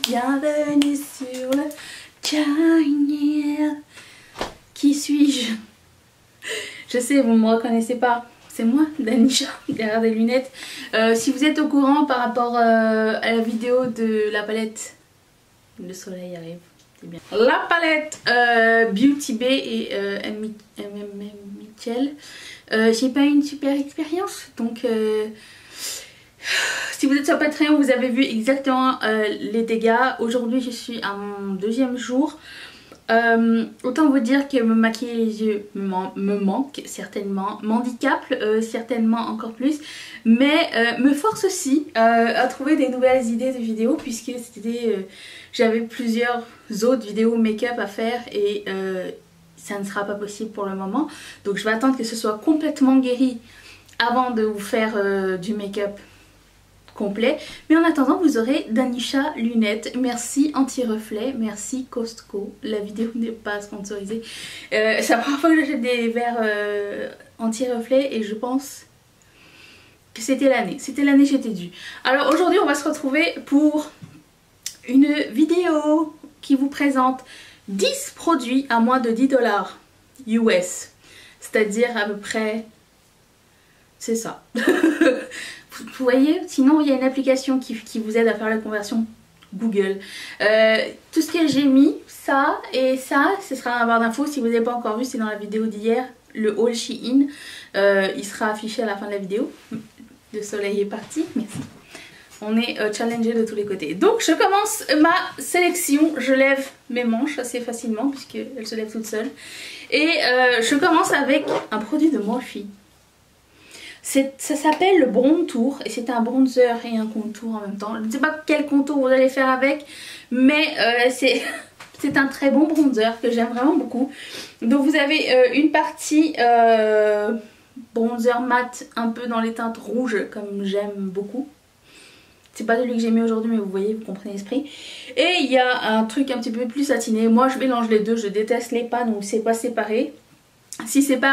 bienvenue sur le channel. Qui suis-je? Je sais, vous ne me reconnaissez pas. C'est moi, Danisha, derrière des lunettes. Si vous êtes au courant par rapport à la vidéo de la palette, le soleil arrive, c'est bien. La palette Beauty Bay et Michel, j'ai pas eu une super expérience, donc si vous êtes sur Patreon, vous avez vu exactement les dégâts. Aujourd'hui, je suis à mon deuxième jour. Autant vous dire que me maquiller les yeux me manque certainement, m'handicape certainement encore plus, mais me force aussi à trouver des nouvelles idées de vidéos, puisque j'avais plusieurs autres vidéos make-up à faire et ça ne sera pas possible pour le moment. Donc je vais attendre que ce soit complètement guéri avant de vous faire du make-up complet. Mais en attendant, vous aurez Danisha lunettes. Merci anti-reflet, merci Costco. La vidéo n'est pas sponsorisée. C'est la première fois que j'achète des verres anti-reflet et je pense que c'était l'année. C'était l'année j'étais due. Alors aujourd'hui, on va se retrouver pour une vidéo qui vous présente 10 produits à moins de 10 $ US. C'est-à-dire à peu près... c'est ça. Vous voyez, sinon il y a une application qui vous aide à faire la conversion Google. Tout ce que j'ai mis, ça et ça, ce sera dans la barre d'infos. Si vous n'avez pas encore vu, c'est dans la vidéo d'hier, le haul Shein. Il sera affiché à la fin de la vidéo. Le soleil est parti, merci. On est challengé de tous les côtés. Donc je commence ma sélection. Je lève mes manches assez facilement puisqu'elles se lèvent toutes seules. Et je commence avec un produit de Morphe. Ça s'appelle le Brontour et c'est un bronzer et un contour en même temps. Je ne sais pas quel contour vous allez faire avec, mais c'est un très bon bronzer que j'aime vraiment beaucoup. Donc vous avez une partie bronzer mat un peu dans les teintes rouges comme j'aime beaucoup. C'est pas celui que j'ai mis aujourd'hui, mais vous voyez, vous comprenez l'esprit. Et il y a un truc un petit peu plus satiné. Moi je mélange les deux, je déteste les pans où c'est pas séparé. Si c'est pas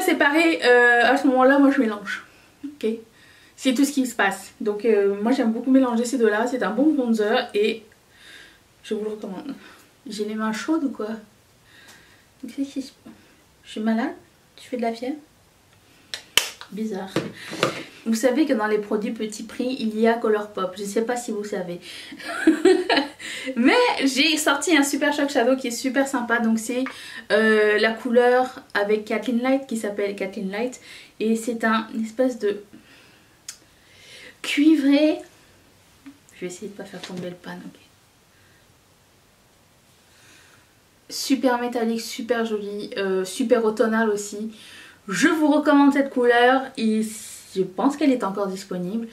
séparé, à ce moment-là, moi je mélange. Ok, c'est tout ce qui se passe. Donc moi j'aime beaucoup mélanger ces deux-là. C'est un bon bronzer et je vous le recommande. J'ai les mains chaudes ou quoi? Je suis malade? Tu fais de la fièvre? Bizarre. Vous savez que dans les produits petit prix, il y a Colourpop. Je sais pas si vous savez. Mais j'ai sorti un Super Shock Shadow qui est super sympa. Donc c'est la couleur avec Kathleen Light qui s'appelle Kathleen Light. Et c'est une espèce de cuivré. Je vais essayer de pas faire tomber le pan. Okay. Super métallique, super joli, super automnal aussi. Je vous recommande cette couleur et je pense qu'elle est encore disponible.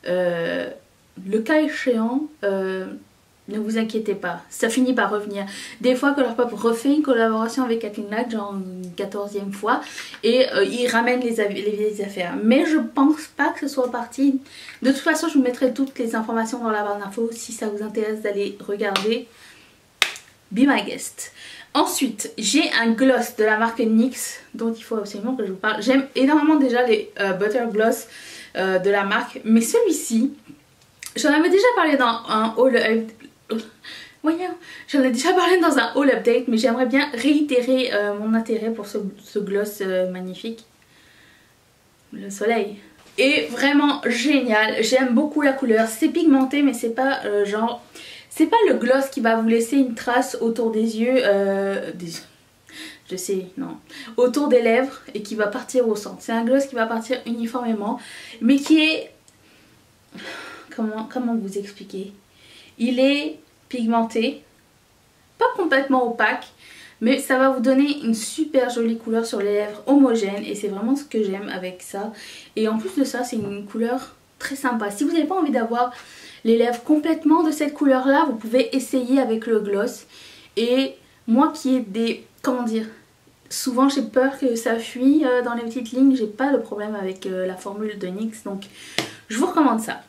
Le cas échéant, ne vous inquiétez pas, ça finit par revenir. Des fois Colourpop refait une collaboration avec Kathleen Light, genre une 14e fois, et il ramène les vieilles affaires. Mais je pense pas que ce soit parti. De toute façon, je vous mettrai toutes les informations dans la barre d'infos si ça vous intéresse d'aller regarder. Be my guest. Ensuite, j'ai un gloss de la marque NYX dont il faut absolument que je vous parle. J'aime énormément déjà les Butter Gloss de la marque, mais celui-ci, j'en avais déjà parlé dans un haul. Voyons, j'en ai déjà parlé dans un haul update, mais j'aimerais bien réitérer mon intérêt pour ce gloss magnifique. Le soleil. Et vraiment génial, j'aime beaucoup la couleur. C'est pigmenté, mais c'est pas genre... C'est pas le gloss qui va vous laisser une trace autour des yeux, je sais, non, autour des lèvres et qui va partir au centre. C'est un gloss qui va partir uniformément, mais qui est... Comment vous expliquer? Il est pigmenté, pas complètement opaque, mais ça va vous donner une super jolie couleur sur les lèvres homogènes et c'est vraiment ce que j'aime avec ça. Et en plus de ça, c'est une couleur très sympa. Si vous n'avez pas envie d'avoir les lèvres complètement de cette couleur là, vous pouvez essayer avec le gloss. Et moi qui ai des... comment dire, souvent j'ai peur que ça fuit dans les petites lignes, j'ai pas de problème avec la formule de NYX, donc je vous recommande ça.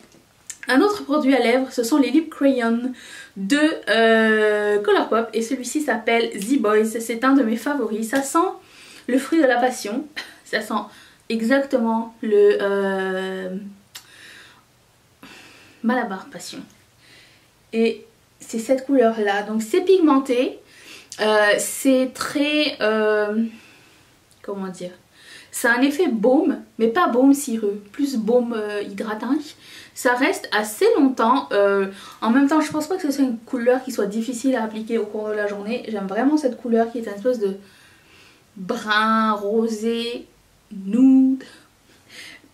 Un autre produit à lèvres, ce sont les lip crayons de Colourpop et celui-ci s'appelle The Boys. C'est un de mes favoris. Ça sent le fruit de la passion, ça sent exactement le Malabar Passion. Et c'est cette couleur là, donc c'est pigmenté, c'est très, comment dire, c'est un effet baume, mais pas baume cireux, plus baume hydratant. Ça reste assez longtemps, en même temps je pense pas que ce soit une couleur qui soit difficile à appliquer au cours de la journée. J'aime vraiment cette couleur qui est une espèce de brun, rosé, nude.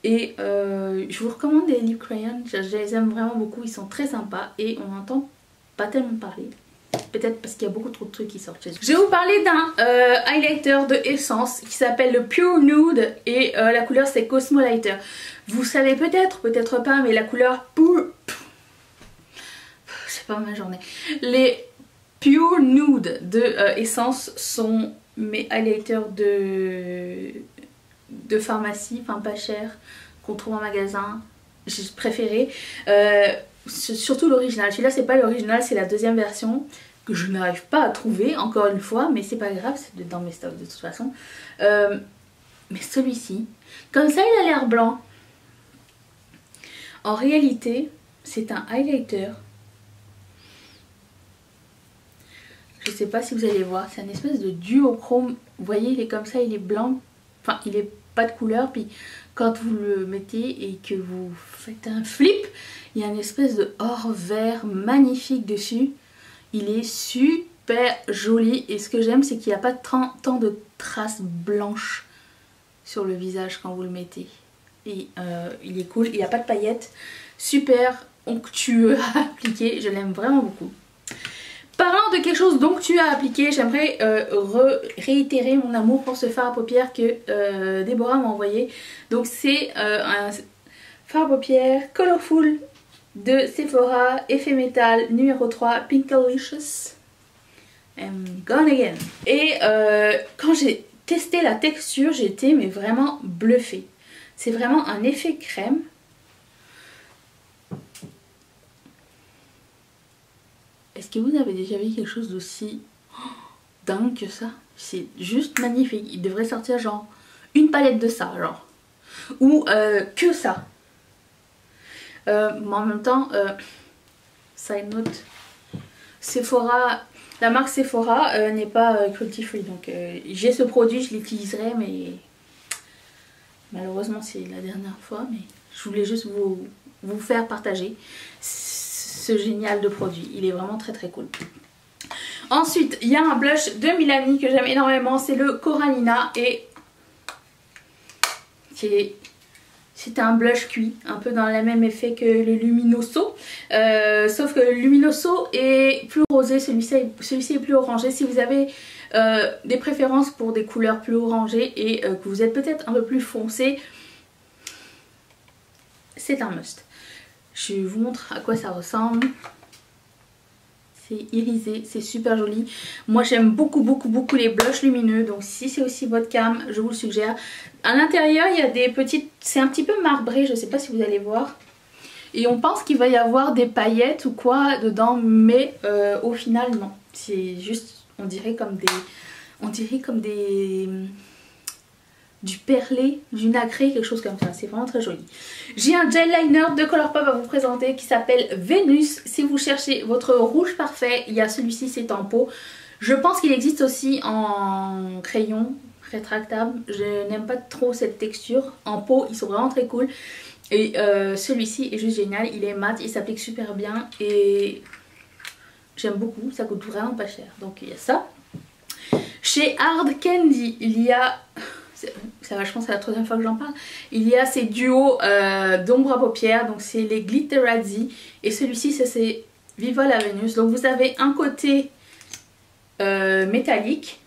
Et je vous recommande les lip crayons, je les aime vraiment beaucoup, ils sont très sympas et on n'entend pas tellement parler. Peut-être parce qu'il y a beaucoup trop de trucs qui sortent chez eux. Je vais vous parler d'un highlighter de Essence qui s'appelle le Pure Nude et la couleur c'est Cosmo Lighter. Vous savez peut-être, peut-être pas, mais la couleur c'est pas ma journée. Les Pure Nude de Essence sont mes highlighters de pharmacie, enfin pas cher, qu'on trouve en magasin, j'ai préféré. Surtout l'original. Celui-là c'est pas l'original, c'est la deuxième version que je n'arrive pas à trouver encore une fois, mais c'est pas grave, c'est dans mes stocks de toute façon. Mais celui-ci, comme ça il a l'air blanc. En réalité, c'est un highlighter. Je sais pas si vous allez voir, c'est une espèce de duochrome. Vous voyez, il est comme ça, il est blanc. Enfin, il est pas de couleur, puis quand vous le mettez et que vous faites un flip, il y a une espèce de or vert magnifique dessus. Il est super joli et ce que j'aime c'est qu'il n'y a pas tant de traces blanches sur le visage quand vous le mettez. Et il est cool, il n'y a pas de paillettes, super onctueux à appliquer, je l'aime vraiment beaucoup. Parlant de quelque chose d'onctueux à appliquer, j'aimerais réitérer mon amour pour ce fard à paupières que Déborah m'a envoyé. Donc c'est un fard à paupières Colorful de Sephora, effet métal numéro 3, Pinkalicious. I'm gone again. Et quand j'ai testé la texture, j'étais mais vraiment bluffée. C'est vraiment un effet crème. Est-ce que vous avez déjà vu quelque chose d'aussi dingue que ça? C'est juste magnifique. Il devrait sortir genre une palette de ça, genre. Ou que ça. Mais en même temps, side note, Sephora, la marque Sephora n'est pas cruelty free. Donc j'ai ce produit, je l'utiliserai, mais malheureusement c'est la dernière fois. Mais je voulais juste vous faire partager ce génial de produit. Il est vraiment très très cool. Ensuite, il y a un blush de Milani que j'aime énormément. C'est le Corallina et c'est un blush cuit, un peu dans le même effet que le Luminoso. Sauf que le Luminoso est plus rosé, celui-ci est plus orangé. Si vous avez des préférences pour des couleurs plus orangées et que vous êtes peut-être un peu plus foncé, c'est un must. Je vous montre à quoi ça ressemble. C'est irisé, c'est super joli. Moi j'aime beaucoup les blushs lumineux. Donc si c'est aussi votre cam, je vous le suggère. À l'intérieur il y a des petites... C'est un petit peu marbré, je sais pas si vous allez voir. Et on pense qu'il va y avoir des paillettes ou quoi dedans. Mais au final non. C'est juste, on dirait comme des... du perlé, du nacré, quelque chose comme ça. C'est vraiment très joli. J'ai un gel liner de Colourpop à vous présenter qui s'appelle Vénus. Si vous cherchez votre rouge parfait, il y a celui-ci, c'est en pot. Je pense qu'il existe aussi en crayon rétractable. Je n'aime pas trop cette texture. En pot, ils sont vraiment très cool. Et celui-ci est juste génial. Il est mat, il s'applique super bien. Et j'aime beaucoup. Ça coûte vraiment pas cher. Donc il y a ça. Chez Hard Candy, il y a... Ça va, je pense que c'est la troisième fois que j'en parle. Il y a ces duos d'ombre à paupières. Donc c'est les Glitterazzi. Et celui-ci c'est Viva la Vénus. Donc vous avez un côté métallique.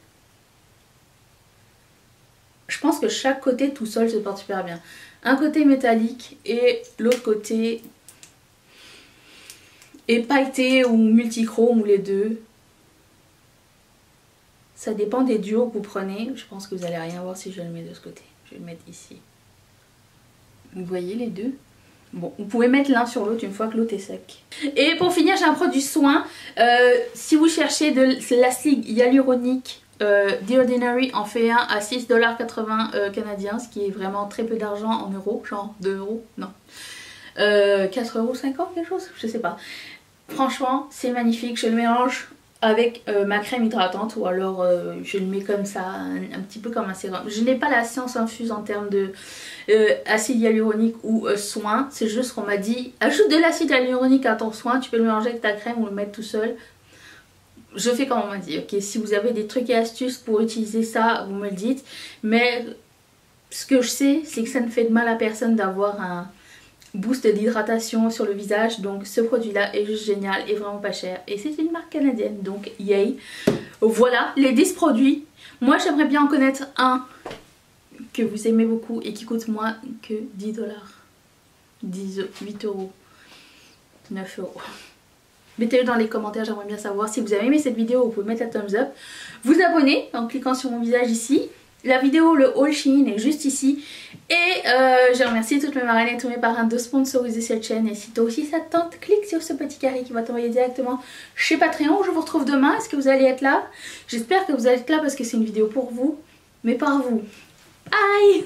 Je pense que chaque côté tout seul se porte super bien. Un côté métallique et l'autre côté est pailleté ou multichrome ou les deux. Ça dépend des duos que vous prenez. Je pense que vous allez rien voir si je le mets de ce côté. Je vais le mettre ici. Vous voyez les deux? Bon, vous pouvez mettre l'un sur l'autre une fois que l'autre est sec. Et pour finir, j'ai un produit soin. Si vous cherchez de l'acide hyaluronique, The Ordinary en fait un à 6,80 $ canadiens, ce qui est vraiment très peu d'argent en euros, genre 2 €, non. 4,50 € quelque chose, je sais pas. Franchement c'est magnifique, je le mélange avec ma crème hydratante ou alors je le mets comme ça, un petit peu comme un sérum. Je n'ai pas la science infuse en termes de acide hyaluronique ou soin, c'est juste qu'on m'a dit ajoute de l'acide hyaluronique à ton soin, tu peux le mélanger avec ta crème ou le mettre tout seul. Je fais comme on m'a dit, ok, si vous avez des trucs et astuces pour utiliser ça, vous me le dites, mais ce que je sais c'est que ça ne fait de mal à personne d'avoir un boost d'hydratation sur le visage, donc ce produit là est juste génial et vraiment pas cher et c'est une marque canadienne, donc yay. Voilà les 10 produits. Moi j'aimerais bien en connaître un que vous aimez beaucoup et qui coûte moins que 10 $, 8 €, 9 €. Mettez-le dans les commentaires, j'aimerais bien savoir. Si vous avez aimé cette vidéo, vous pouvez mettre un thumbs up, vous abonner en cliquant sur mon visage ici. La vidéo, le haul Shein est juste ici. Et je remercie toutes mes marraines et tous mes parrains de sponsoriser cette chaîne. Et si toi aussi ça te tente, clique sur ce petit carré qui va t'envoyer directement chez Patreon. Je vous retrouve demain. Est-ce que vous allez être là? J'espère que vous allez être là parce que c'est une vidéo pour vous, mais par vous. Aïe!